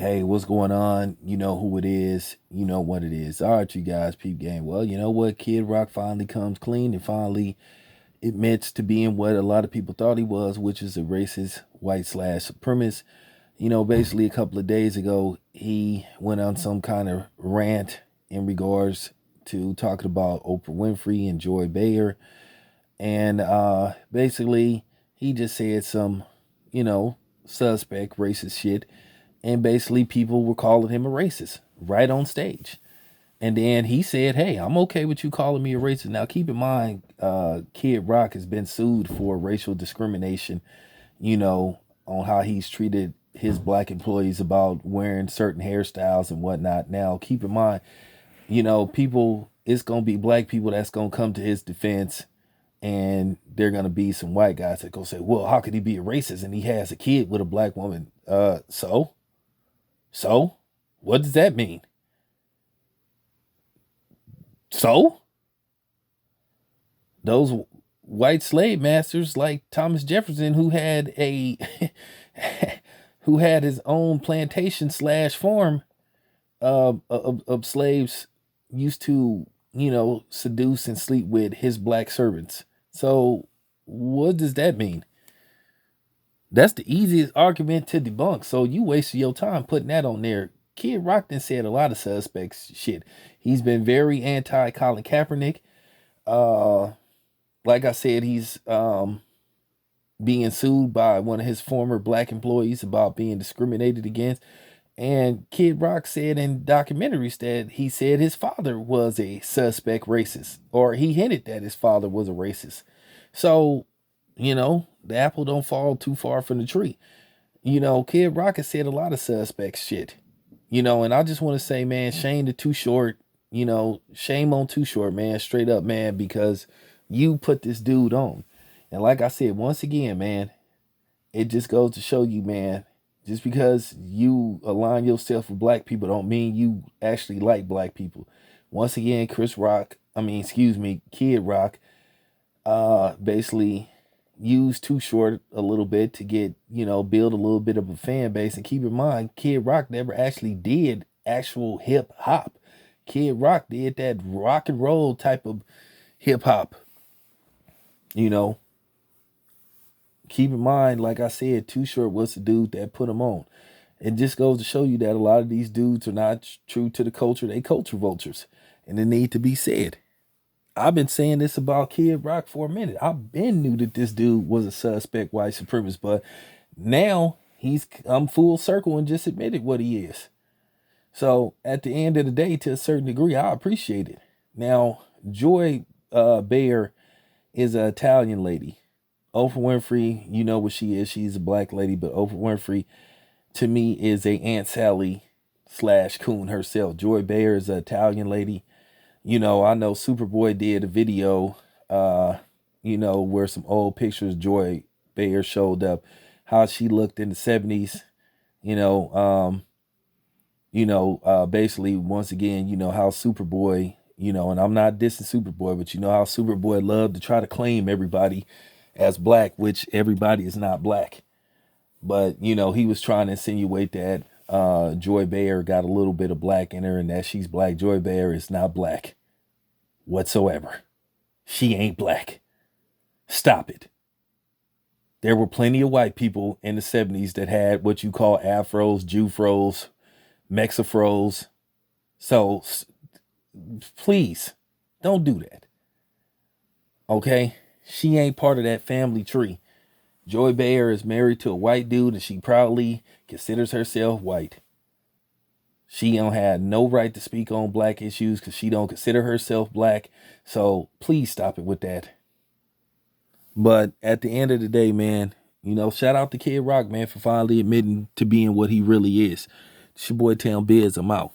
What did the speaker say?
hey, what's going on? You know who it is. You know what it is. All right, you guys, peep game. Well, you know what? Kid Rock finally comes clean and finally admits to being what a lot of people thought he was, which is a racist white slash supremacist. You know, basically a couple of days ago, he went on some kind of rant in regards to talking about Oprah Winfrey and Joy Bayer. And basically, he just said some, you know, suspect racist shit. And basically, people were calling him a racist right on stage. And then he said, "Hey, I'm okay with you calling me a racist." Now, keep in mind, Kid Rock has been sued for racial discrimination, you know, on how he's treated his black employees about wearing certain hairstyles and whatnot. Now, keep in mind, you know, people, it's going to be black people that's going to come to his defense, and they're going to be some white guys that go say, well, how could he be a racist and he has a kid with a black woman? So, what does that mean? So, those white slave masters like Thomas Jefferson, who had a who had his own plantation slash farm of slaves, used to, you know, seduce and sleep with his black servants. So, what does that mean? That's the easiest argument to debunk. So you wasted your time putting that on there. Kid Rockton said a lot of suspects shit. He's been very anti Colin Kaepernick. Uh, like I said, he's being sued by one of his former black employees about being discriminated against. And Kid Rock said in documentaries that he said his father was a suspect racist, or he hinted that his father was a racist. So, you know, the apple don't fall too far from the tree. You know, Kid Rock has said a lot of suspect shit. You know, and I just want to say, man, shame to Too Short. You know, shame on Too Short, man. Straight up, man, because you put this dude on. And like I said, once again, man, it just goes to show you, man, just because you align yourself with black people don't mean you actually like black people. Once again, Kid Rock, basically used Too Short a little bit to get, you know, build a little bit of a fan base. And keep in mind, Kid Rock never actually did actual hip hop. Kid Rock did that rock and roll type of hip hop, you know. Keep in mind, like I said, Too Short was the dude that put him on. It just goes to show you that a lot of these dudes are not true to the culture. They culture vultures, and it need to be said. I've been saying this about Kid Rock for a minute. I've been knew that this dude was a suspect white supremacist, but now he's come full circle and just admitted what he is. So at the end of the day, to a certain degree, I appreciate it. Now, Joy Bayer is an Italian lady. Oprah Winfrey, you know what she is. She's a black lady, but Oprah Winfrey, to me, is a Aunt Sally slash coon herself. Joy Bayer is an Italian lady. You know, I know Superboy did a video, you know, where some old pictures Joy Bayer showed up, how she looked in the 70s, you know, basically once again, you know, how Superboy, you know, and I'm not dissing Superboy, but you know how Superboy loved to try to claim everybody as black, which everybody is not black. But, you know, he was trying to insinuate that Joy Bayer got a little bit of black in her and that she's black. Joy Bayer is not black whatsoever. She ain't black. Stop it. There were plenty of white people in the 70s that had what you call afros, Jufros, Mexafros. So please don't do that. Okay? She ain't part of that family tree. Joy Bayer is married to a white dude and she proudly considers herself white. She don't have no right to speak on black issues because she don't consider herself black. So please stop it with that. But at the end of the day, man, you know, shout out to Kid Rock, man, for finally admitting to being what he really is. It's your boy Town Biz. I'm out.